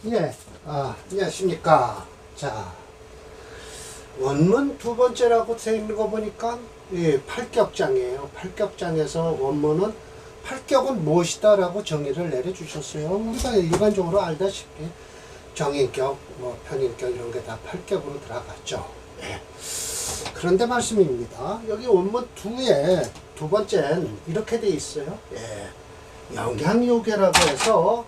예, 안녕하십니까. 자, 원문 두 번째라고 되어 있는 거 보니까, 예, 팔격장이에요. 팔격장에서 원문은 팔격은 무엇이다 라고 정의를 내려주셨어요. 우리가 일반적으로 알다시피 정인격, 편인격 이런 게 다 팔격으로 들어갔죠. 예. 그런데 말씀입니다. 여기 원문 2에 두 번째는 이렇게 돼 있어요. 예. 영향요괴라고 해서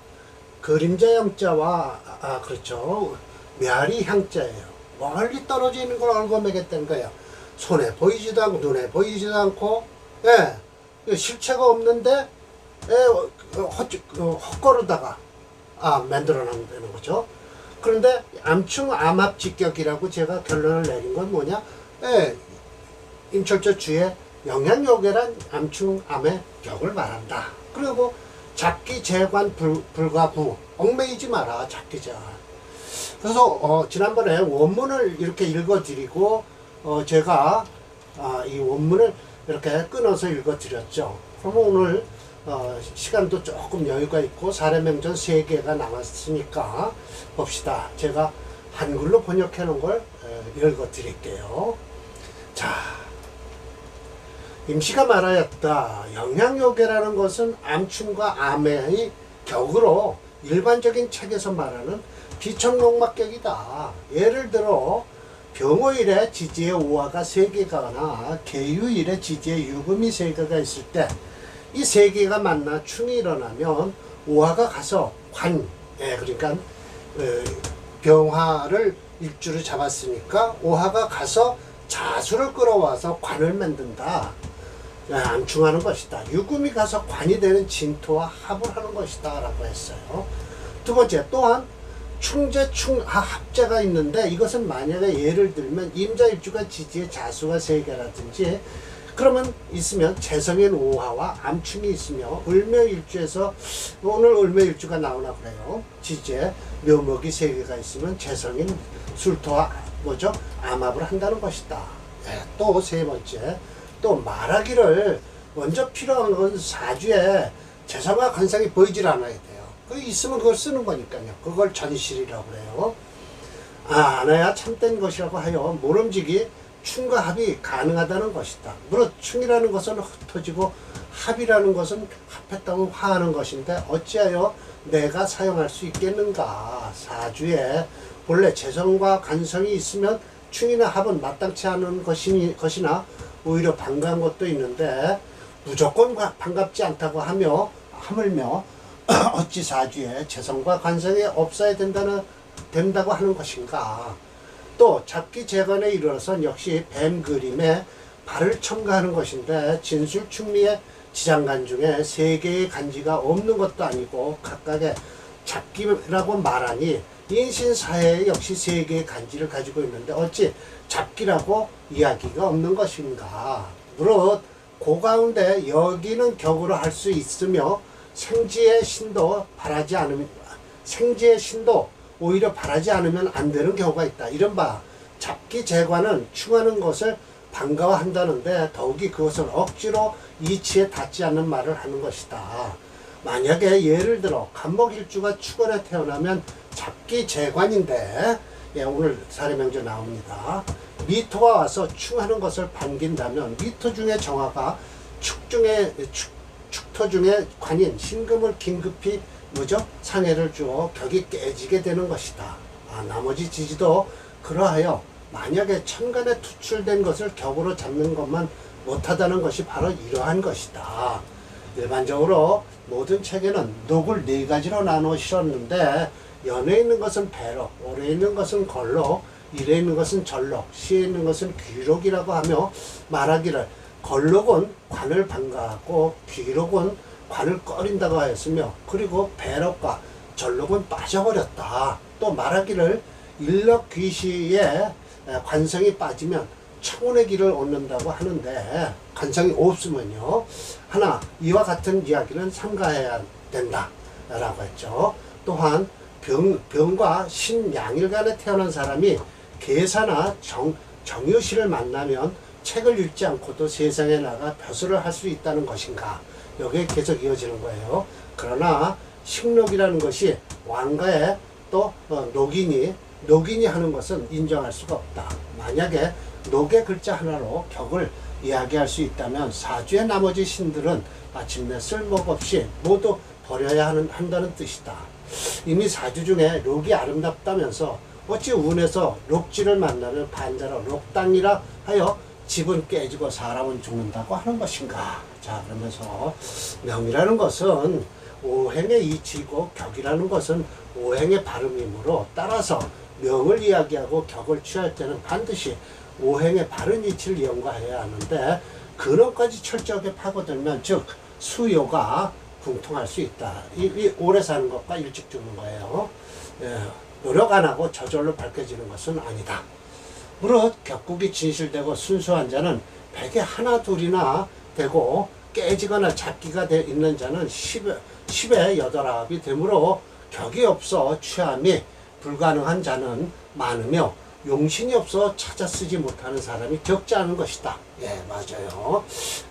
그림자 형자와 그렇죠, 메아리 향자예요. 멀리 떨어져 있는 걸 얽어매겠다는 거예요. 손에 보이지도 않고 눈에 보이지도 않고, 예, 실체가 없는데 헛걸으다가 만들어 놓는 거죠. 그런데 암충 암합직격이라고 제가 결론을 내린 건 뭐냐, 임철조 주의 영향요괴란 암충 암의 격을 말한다. 그리고 잡기 재관 불가부, 얽매이지 마라. 잡기 재관. 그래서 지난번에 원문을 이렇게 읽어드리고 제가 이 원문을 이렇게 끊어서 읽어드렸죠. 그럼 오늘 시간도 조금 여유가 있고 사례명전 3개가 남았으니까 봅시다. 제가 한글로 번역해 놓은 걸 읽어드릴게요. 자, 임시가 말하였다. 영향요괴라는 것은 암충과 암의 격으로 일반적인 책에서 말하는 비천롱막격이다. 예를 들어 병호일에 지지의 오화가 3개가나 계유일에 지지의 유금이 3개가 있을 때 이 3개가 만나 충이 일어나면 오화가 가서 그러니까 병화를 일주를 잡았으니까 오화가 가서 자수를 끌어와서 관을 만든다. 암충하는 것이다. 유금이 가서 관이 되는 진토와 합을 하는 것이다 라고 했어요. 두 번째, 또한 충재 합재가 있는데 이것은 만약에 예를 들면 임자일주가 지지의 자수가 3개라든지 그러면 있으면 재성인 오화와 암충이 있으며 을묘일주에서 오늘 을묘일주가 나오나 그래요. 지지에 묘목이 3개가 있으면 재성인 술토와 암합을 한다는 것이다. 또 세 번째, 또 말하기를 먼저 필요한 건 사주에 재성과 관상이 보이질 않아야 돼요. 그 있으면 그걸 쓰는 거니까요. 그걸 전실이라고 그래요. 안해야 참된 것이라고 하여 모름지기 충과 합이 가능하다는 것이다. 물론 충이라는 것은 흩어지고 합이라는 것은 합했다면 화하는 것인데 어찌하여 내가 사용할 수 있겠는가. 사주에 본래 재성과 관성이 있으면 충이나 합은 마땅치 않은 것이나 오히려 반가운 것도 있는데 무조건 반갑지 않다고 하물며 어찌 사주에 재성과 관성이 없어야 된다고 하는 것인가. 또 잡기 재관에 이르러선 역시 뱀 그림에 발을 첨가하는 것인데 진술충리의 지장간 중에 3개의 간지가 없는 것도 아니고 각각의 잡기라고 말하니 인신사회에 역시 3개의 간지를 가지고 있는데 어찌 잡기라고 이야기가 없는 것인가. 물론 그 가운데 여기는 격으로 할 수 있으며 생지의 신도 오히려 바라지 않으면 안 되는 경우가 있다. 이른바 잡기 재관은 충하는 것을 반가워한다는데 더욱이 그것을 억지로 이치에 닿지 않는 말을 하는 것이다. 만약에 예를 들어 간목일주가 축월에 태어나면 잡기 재관인데, 오늘 사례명절 나옵니다. 미토가 와서 충하는 것을 반긴다면 미토 중에 정화가 축토 중에 관인 신금을 긴급히 상해를 주어 격이 깨지게 되는 것이다. 나머지 지지도 그러하여 만약에 천간에 투출된 것을 격으로 잡는 것만 못하다는 것이 바로 이러한 것이다. 일반적으로 모든 책에는 녹을 4가지로 나누셨는데 연에 있는 것은 배록, 오래 있는 것은 걸록, 일에 있는 것은 전록, 시에 있는 것은 귀록이라고 하며 말하기를 걸록은 관을 반가하고 귀록은 관을 꺼린다고 하였으며 그리고 배록과 전록은 빠져버렸다. 또 말하기를 일럭귀시에 관성이 빠지면 청운의 길을 얻는다고 하는데 관성이 없으면요, 하나 이와 같은 이야기는 삼가해야 된다 라고 했죠. 또한 병과 신양일간에 태어난 사람이 계사나 정유시를 만나면 책을 읽지 않고도 세상에 나가 벼슬을 할 수 있다는 것인가. 여기에 계속 이어지는 거예요. 그러나 식록이라는 것이 왕가의 또 녹인이 하는 것은 인정할 수가 없다. 만약에 녹의 글자 하나로 격을 이야기할 수 있다면 사주의 나머지 신들은 마침내 쓸모가 없이 모두 버려야 한다는 뜻이다. 이미 사주 중에 록이 아름답다면서 어찌 운에서 록지를 만나면 반대로 록당이라 하여 집은 깨지고 사람은 죽는다고 하는 것인가. 자, 그러면서 명이라는 것은 오행의 이치이고 격이라는 것은 오행의 발음이므로 따라서 명을 이야기하고 격을 취할 때는 반드시 오행의 바른 이치를 연구해야 하는데 근원까지 철저하게 파고들면 즉 수요가 궁통할 수 있다. 이 오래 사는 것과 일찍 죽는 거예요. 노력 안 하고 저절로 밝혀지는 것은 아니다. 무릇 격국이 진실되고 순수한 자는 100에 하나 둘이나 되고 깨지거나 잡기가 있는 자는 10에 8, 9이 되므로 격이 없어 취함이 불가능한 자는 많으며 용신이 없어 찾아 쓰지 못하는 사람이 적지 않은 것이다. 예, 맞아요.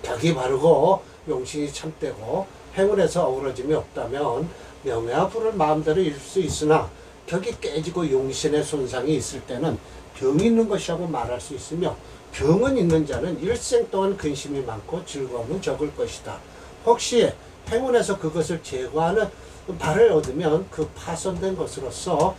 격이 바르고 용신이 참되고 행운에서 어우러짐이 없다면 명예와 부를 마음대로 이룰 수 있으나 격이 깨지고 용신의 손상이 있을 때는 병이 있는 것이라고 말할 수 있으며 병은 있는 자는 일생 동안 근심이 많고 즐거움은 적을 것이다. 혹시 행운에서 그것을 제거하는 발을 얻으면 그 파손된 것으로서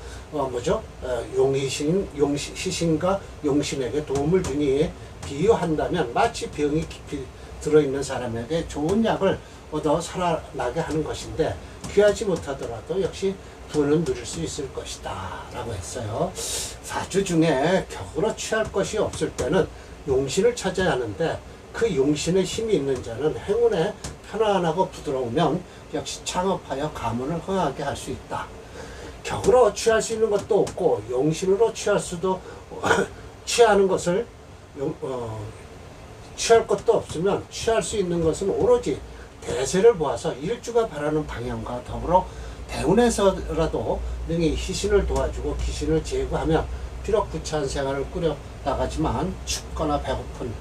희신과 용신에게 도움을 주니 비유한다면 마치 병이 깊이 들어있는 사람에게 좋은 약을 얻어 살아나게 하는 것인데 귀하지 못하더라도 역시 부는 누릴 수 있을 것이다 라고 했어요. 사주 중에 격으로 취할 것이 없을 때는 용신을 찾아야 하는데 그 용신의 힘이 있는 자는 행운에 편안하고 부드러우면 역시 창업하여 가문을 흥하게 할 수 있다. 격으로 취할 수 있는 것도 없고 용신으로 취할 수도 취하는 것을 취할 것도 없으면 취할 수 있는 것은 오로지 대세를 보아서 일주가 바라는 방향과 더불어 대운에서라도 능히 희신을 도와주고 귀신을 제거하며 비록 부차한 생활을 꾸려 나가지만 춥거나 배고픈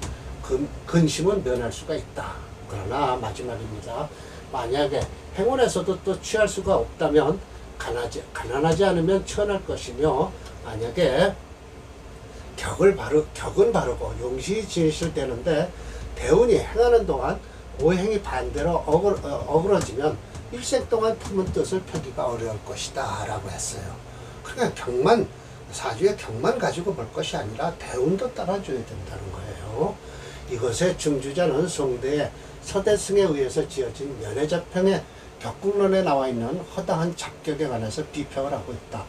근심은 면할 수가 있다. 그러나 마지막입니다. 만약에 행운에서도 또 취할 수가 없다면 가난하지 않으면 천할 것이며 만약에 격은 바르고 용신이 진실되는데 대운이 행하는 동안 오행이 반대로 어그러지면 일생 동안 품은 뜻을 펴기가 어려울 것이다 라고 했어요. 그러니까 사주의 격만 가지고 볼 것이 아니라 대운도 따라줘야 된다는 거예요. 이것의 중주자는 송대의 서대승에 의해서 지어진 면해자평의 격국론에 나와 있는 허다한 잡격에 관해서 비평을 하고 있다.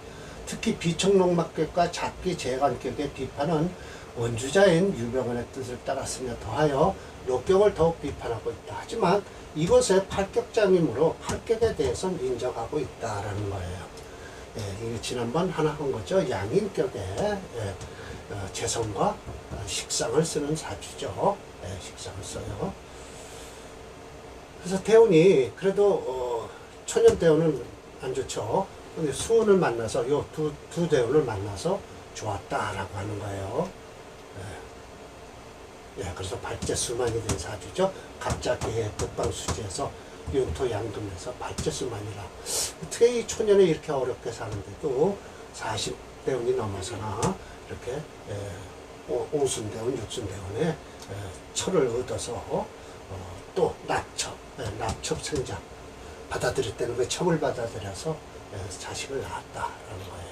특히 비청록막격과 잡기 재관격의 비판은 원주자인 유병원의 뜻을 따랐으며 더하여 녹격을 더욱 비판하고 있다. 하지만 이것의 팔격장이므로 팔격에 대해서는 인정하고 있다라는 거예요. 이게 지난번 하나 한 거죠. 양인격에 재성과 식상을 쓰는 사주죠. 식상을 써요. 그래서 대운이 그래도 천연대운은 안 좋죠. 근데 수운을 만나서 요 두 대운을 만나서 좋았다라고 하는 거예요. 그래서 발제수만이 된 사주죠. 갑자기의 극방수지에서 윤토양금에서 발제수만이라. 어떻게 이 초년에 이렇게 어렵게 사는데도 40대운이 넘어서나 이렇게 오순대운, 육순대운에 철을 얻어서 또 납첩생자 받아들일 때는 그 첩을 받아들여서 자식을 낳았다라는 거예요.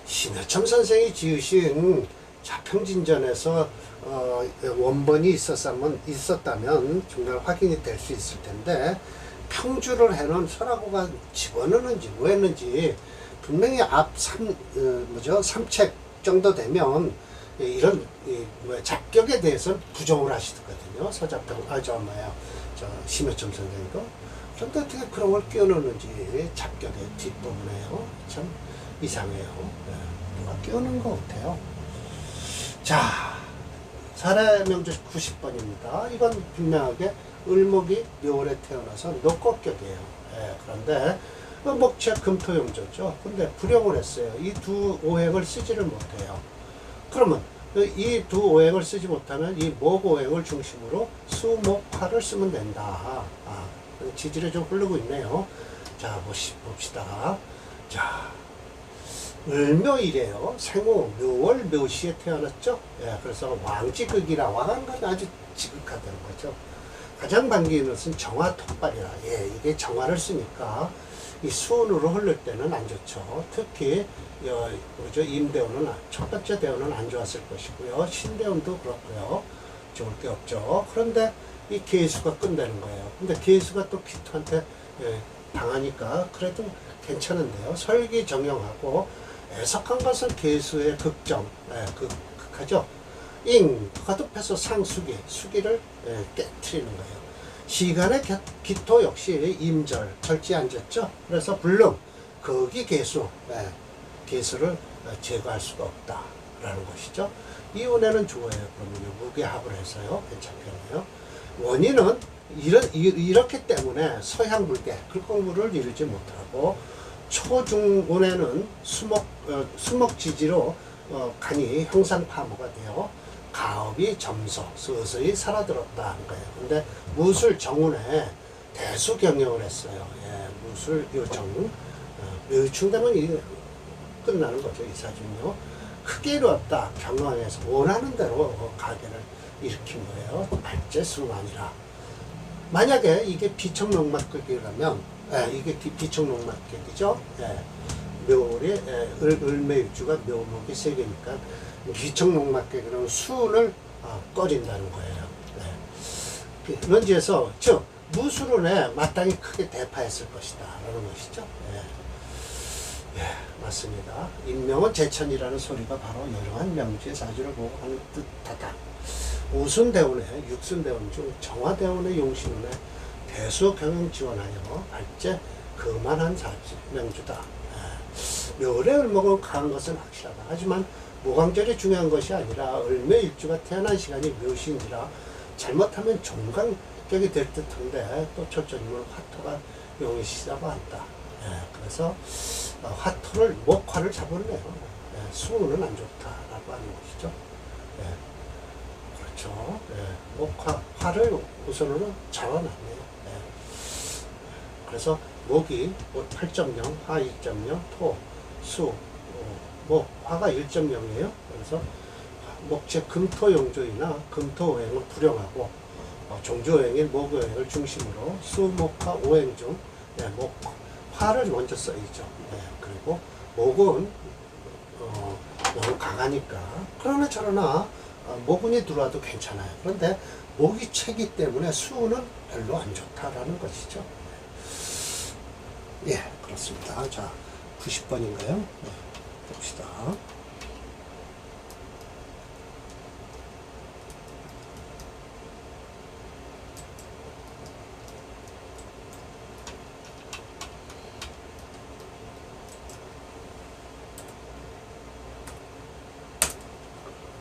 심여첨 선생이 지으신 자평진전에서 원본이 있었다면 정말 확인이 될 수 있을 텐데 평주를 해놓은 설하고가 집어넣는지 뭐 했는지 분명히 앞 3책 정도 되면 이런 잡격에 대해서는 부정을 하시거든요. 서자평 심여첨 선생도. 그런데 어떻게 그런 걸 끼워넣는지 잡격의 뒷부분에요. 참 이상해요. 누가 끼워넣은 것 같아요. 자, 사례명주 90번입니다. 이건 분명하게 을목이 묘월에 태어나서 녹곡격이에요. 그런데 목체 금토용조죠. 근데 불용을 했어요. 이 두 오행을 쓰지를 못해요. 그러면 이 두 오행을 쓰지 못하면 이 목오행을 중심으로 수목화를 쓰면 된다. 지지를 좀 흐르고 있네요. 자, 봅시다. 자, 을묘일이에요. 생후 묘월 묘시에 태어났죠. 예, 그래서 왕지극이라 왕한 건 아주 지극하다는 거죠. 가장 반기는 것은 정화 톡발이라. 예, 이게 정화를 쓰니까 이 수운으로 흐를 때는 안 좋죠. 특히 뭐죠? 임대운은 첫 번째 대운은 안 좋았을 것이고요. 신대운도 그렇고요. 좋을 게 없죠. 그런데 이 계수가 끝내는 거예요. 근데 계수가 또 기토한테 당하니까 그래도 괜찮은데요. 설기정영하고 애석한 것은 계수의 극점, 극하죠. 거듭해서 상수기, 수기를 깨트리는 거예요. 시간의 기토 역시 임절, 절지 앉았죠. 그래서 불능, 거기 계수, 계수를 제거할 수가 없다라는 것이죠. 이 운에는 좋아요. 그러면요, 무게합을 해서요, 괜찮겠네요. 원인은 이렇기 때문에 서양불계, 글공부를 이루지 못하고 초중운에는 수목지지로 간이 형상파모가 되어 가업이 점서 서서히 살아들었다 하는 거예요. 근데 무술 정운에 대수경영을 했어요. 예, 무술 요정 묘충되면 이게 끝나는 거죠. 이 사주는요. 크게 이루었다. 경영에서 원하는 대로 가계를 일으킨 거예요. 발제수만이라. 만약에 이게 비청농막격이라면, 이게 비청농막격이죠. 묘월에 을매일주가 묘목이 세 개니까 비청농막격이라면 수운을 꺼진다는 거예요. 런지에서 즉 무술운에 마땅히 크게 대파했을 것이다 라는 것이죠. 맞습니다. 인명은 제천이라는 소리가 바로 여러한 명주의 사주를 보고 하는 듯하다. 오순대운에 육순대운 중 정화대운의 용신운에 대수 경영 지원하여 발제 그만한 사주 명주다. 묘월에 을목은 강한 것은 확실하다. 하지만 모강절이 중요한 것이 아니라 을묘일주가 태어난 시간이 묘시인지라 잘못하면 종강격이 될 듯한데 또 철저님은 화토가 용이시다고 한다. 그래서 화토를 목화를 잡으네요. 수운은 안 좋다라고 하는 것이죠. 그렇죠. 화를 우선으로 잡아놨네요. 그래서 목이 8.0, 화 2.0, 토, 수, 목, 화가 1.0이에요. 그래서 목재 금토용조이나 금토오행은 불용하고 종조오행인 목오행을 중심으로 수목화 오행 중 화를 먼저 써있죠. 그리고 목은 너무 강하니까 그러나 저러나 목운이 들어와도 괜찮아요. 그런데 목이 채기 때문에 수운은 별로 안 좋다라는 것이죠. 그렇습니다. 자, 90번인가요? 봅시다.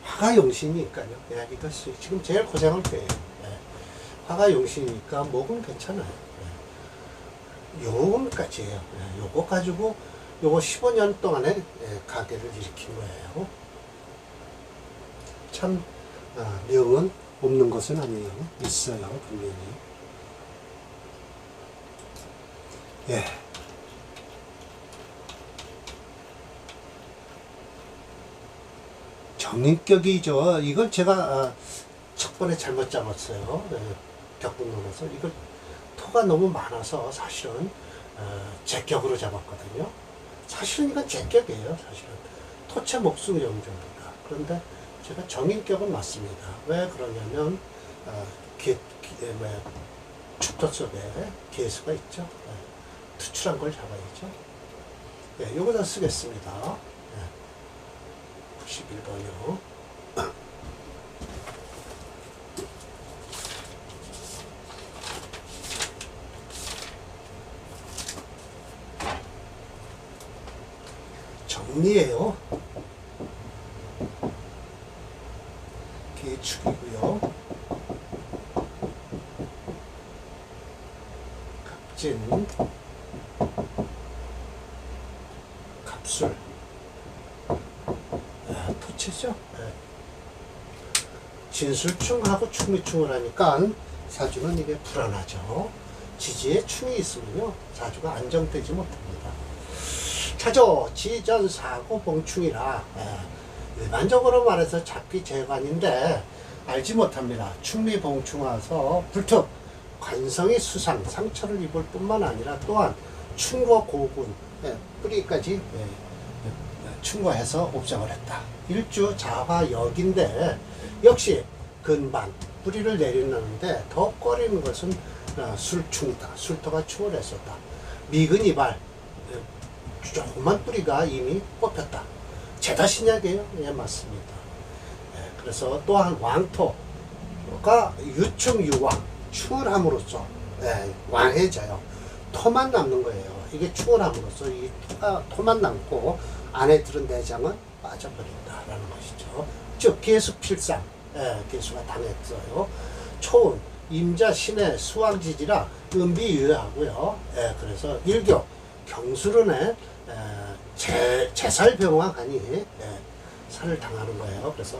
화가 용신이니까요. 이거 지금 제일 고생할 때예요. 화가 용신이니까 목은 괜찮아요. 요금까지예요. 요거 가지고 요거 15년 동안에 가게를 일으킨 거예요. 참 명은 없는 것은 아니에요. 있어요. 분명히. 정인격이죠. 이걸 제가 첫 번에 잘못 잡았어요. 격분론에서 이걸 토가 너무 많아서 사실은 제격으로 잡았거든요. 사실은 이건 제격이에요. 사실은 토체 목수 영조입니다. 그런데 제가 정인격은 맞습니다. 왜 그러냐면 축토 속에 개수가 있죠. 투출한 걸 잡아야죠. 요거 다 쓰겠습니다. 91번이요. 정리예요. 개축이고요. 갑진, 갑술, 토치죠. 진술충하고 충미충을 하니까 사주는 이게 불안하죠. 지지에 충이 있으면요 사주가 안정되지 못합니다. 차조 지전사고 봉충이라 일반적으로 말해서 잡기 재관인데 알지 못합니다. 충미봉충 와서 불특 관성이 수상 상처를 입을 뿐만 아니라 또한 충과 고군 뿌리까지 충고해서 옵정을 했다. 일주 자화역인데 역시 근반 뿌리를 내리는데 더 꺼리는 것은 술충이다. 술토가 충을 했었다. 미근 이발 조그만 뿌리가 이미 뽑혔다. 제다신약이에요. 예, 맞습니다. 예, 그래서 또한 왕토가 유충유왕 충을 함으로써 왕해져요. 토만 남는 거예요. 이게 충을 함으로써 이 토만 남고 안에 들은 내장은 빠져버린다라는 것이죠. 즉 개수필상, 개수가 당했어요. 초운, 임자, 신의 수왕지지라 은비유효하고요. 그래서 일교, 경술은에 제살병왕하니 살을 당하는 거예요. 그래서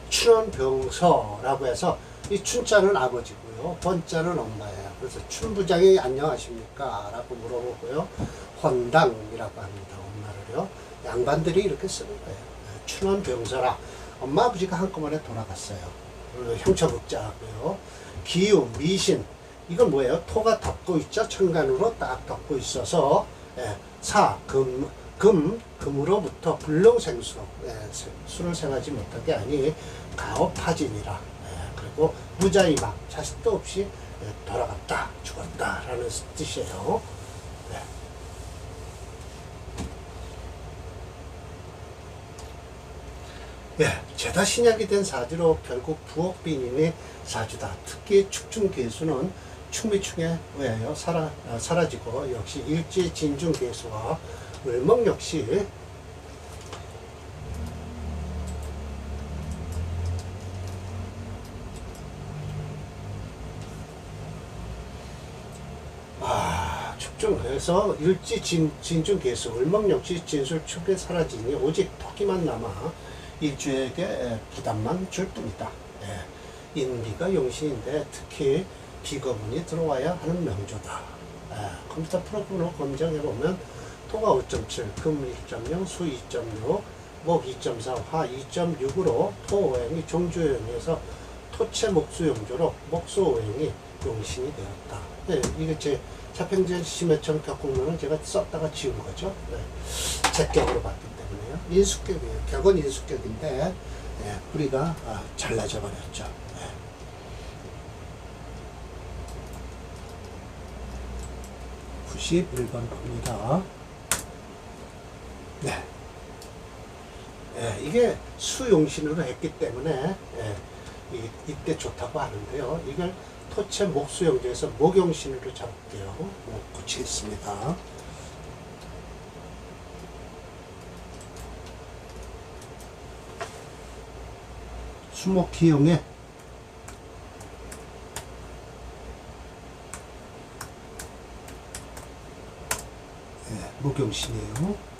춘원병서라고 해서 이 춘자는 아버지고요, 번자는 엄마예요. 그래서 춘부장이 안녕하십니까? 라고 물어보고요. 헌당이라고 합니다. 엄마를요. 양반들이 이렇게 쓰는 거예요. 춘원병서라. 엄마 아버지가 한꺼번에 돌아갔어요. 형처극자고요. 기움, 미신. 이건 뭐예요? 토가 덮고 있죠. 천간으로 딱 덮고 있어서 금으로부터 불능생수로 수를 생하지 못하게 하니 가업파진이라. 그리고 무자이막 자식도 없이 돌아갔다 죽었다라는 뜻이에요. 제다신약이 된 사주로 결국 부옥빈인의 사주다. 특히 축중개수는 충미충에 의하여 사라지고 역시 일지 진중개수와 을목 역시 축중해서 일지 진중개수 을목 역시 진술축에 사라지니 오직 토기만 남아 일주에게 부담만 줄 뿐이다. 인비가 용신인데 특히 비거문이 들어와야 하는 명조다. 컴퓨터 프로그램으로 검증해보면 토가 5.7, 금 1.0, 수 2.6, 목 2.4, 화 2.6으로 토오행이 종주오행에서 토체 목수용조로 목수오행이 용신이 되었다. 이게 제 자평전 심해청 격국론을 제가 썼다가 지운 거죠. 제격으로 봤기 때문에요. 인수격이에요. 격은 인수격인데 뿌리가 잘라져 버렸죠. 91번 봅니다. 이게 수용신으로 했기 때문에 이때 좋다고 하는데요. 이걸 토체 목수용조에서 목용신으로 잡을게요. 고치겠습니다. 수목기용에 목용신이에요.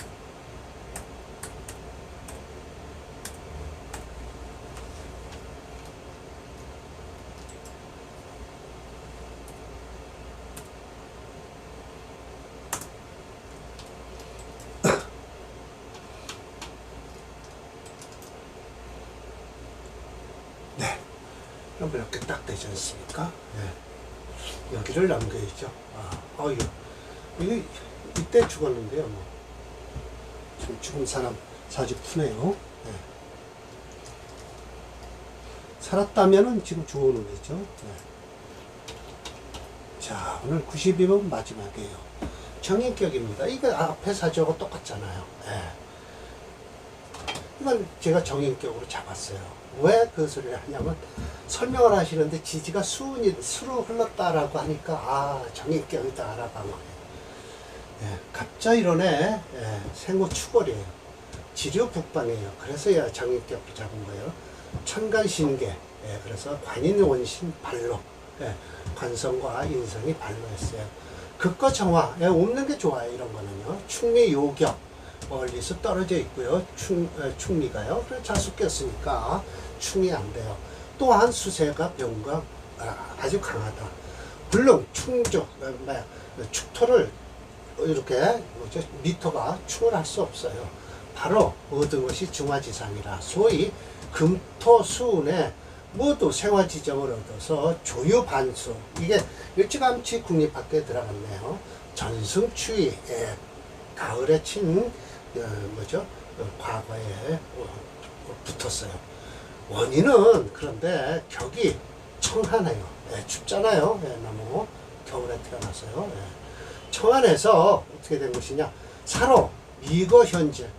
그럼 이렇게 딱 되지 않습니까? 여기를 남겨야죠. 이게 이때 죽었는데요. 지금 죽은 사람 사주 푸네요. 살았다면은 지금 죽어오는 거죠. 자, 오늘 92번 마지막이에요. 정인격입니다. 이거 앞에 사주하고 똑같잖아요. 이건 제가 정인격으로 잡았어요. 왜 그 소리를 하냐면 설명을 하시는데 지지가 수로 흘렀다라고 하니까 정인격이다라고 한 거예요. 갑자일원에 생후 추월이에요. 지류 북방이에요. 그래서 정인격을 잡은 거예요. 천간신계. 그래서 관인 원신 발로. 관성과 인성이 발로했어요. 극과 정화. 없는 게 좋아요. 이런 거는요. 충미 요격. 멀리서 떨어져 있고요. 충미가요. 그래서 자수 꼈으니까 충이 안 돼요. 또한 수세가 병과 아주 강하다. 불능, 충주, 축토를 이렇게 미토가 충을 할 수 없어요. 바로 모든 것이 중화지상이라 소위 금토수운에 모두 생화지정을 얻어서 조유반수, 이게 일찌감치 국립학교에 들어갔네요. 전승추위, 가을에 친 과거에 붙었어요. 원인은 그런데 격이 청하네요. 춥잖아요. 너무 겨울에 태어나서요. 청안에서 어떻게 된 것이냐, 사로 미거 현질,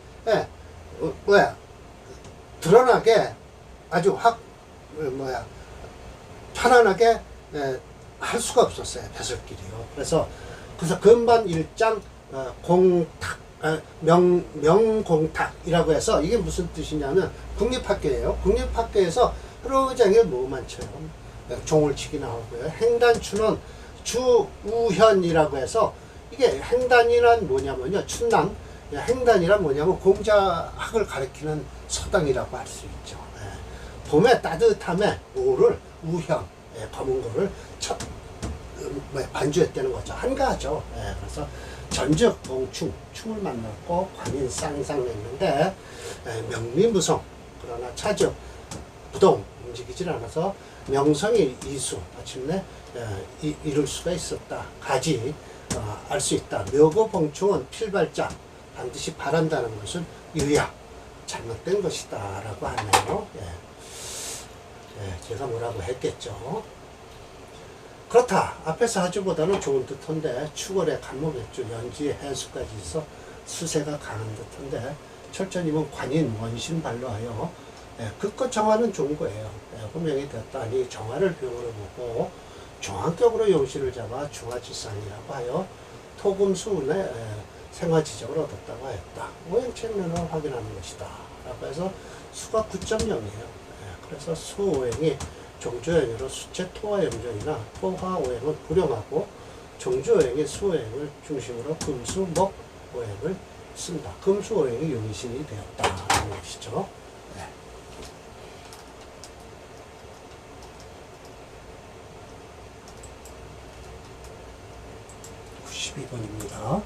드러나게 아주 편안하게 할 수가 없었어요. 배설길이요. 그래서 근반 일장 공탁, 명공탁이라고 해서, 이게 무슨 뜻이냐면 국립학교예요. 국립학교에서 하루 종일 뭐만 쳐요. 종을 치기 나오고요. 행단추는 주우현이라고 해서, 이게 행단이란 뭐냐면요, 춘남, 행단이란 뭐냐면 공자학을 가리키는 서당이라고 할 수 있죠. 봄에 따뜻함에 우를 우현, 검은 거를 반주했다는 거죠. 한가하죠. 그래서 전적 봉충, 충을 만났고 관인 쌍쌍했는데 명리무성, 그러나 차적 부동 움직이질 않아서 명성이 이수, 마침내 이룰 수가 있었다. 가지 알 수 있다. 묘고봉충은 필발자, 반드시 바란다는 것은 유야, 잘못된 것이다 라고 하네요. 제가 뭐라고 했겠죠. 그렇다. 앞에서 하주보다는 좋은 듯한데, 추월에 간목액주, 연지, 해수까지 있어 수세가 강한 듯한데, 철저님은 관인, 원신 발로하여 그것 정화는 좋은 거예요. 호명이 되었다니 정화를 병으로 보고 종합격으로 용시를 잡아 중화지상이라고 하여 토금수운의 생화지적을 얻었다고 하였다. 오행책면을 확인하는 것이다 라고 해서 수가 9.0이에요. 그래서 수오행이 종주오행으로 수체 토화염전이나 토화오행은 불용하고, 종주오행이 수오행을 중심으로 금수, 목, 오행을 쓴다. 금수오행이 용신이 되었다는 것이죠. 92번입니다.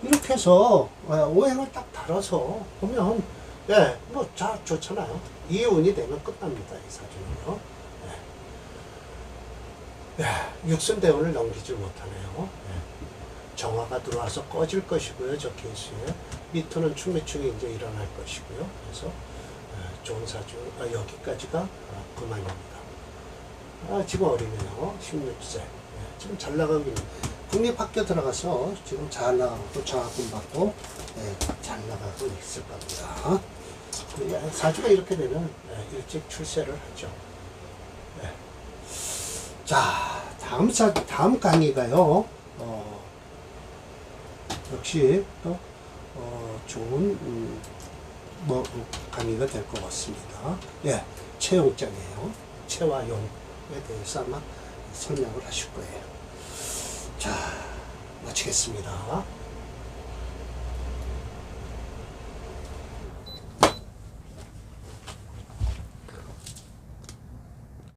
이렇게 해서 오행을 딱 달아서 보면 좋잖아요. 이 운이 되면 끝납니다. 이 사주는요. 육순대운을 넘기지 못하네요. 정화가 들어와서 꺼질 것이고요. 저 케이스에 미토는 충매충이 이제 일어날 것이고요. 그래서 좋은 사주, 여기까지가 그만입니다. 지금 어리네요. 16세. 지금 잘 나가고 있는, 국립학교 들어가서 지금 잘 나가고 장학금 받고 잘 나가고 있을 겁니다. 사주가 이렇게 되면 일찍 출세를 하죠. 자, 다음 강의가요. 역시 또 좋은 강의가 될 것 같습니다. 채용장이에요. 채와 용에 대해서 아마 설명을 하실 거예요. 자, 마치겠습니다.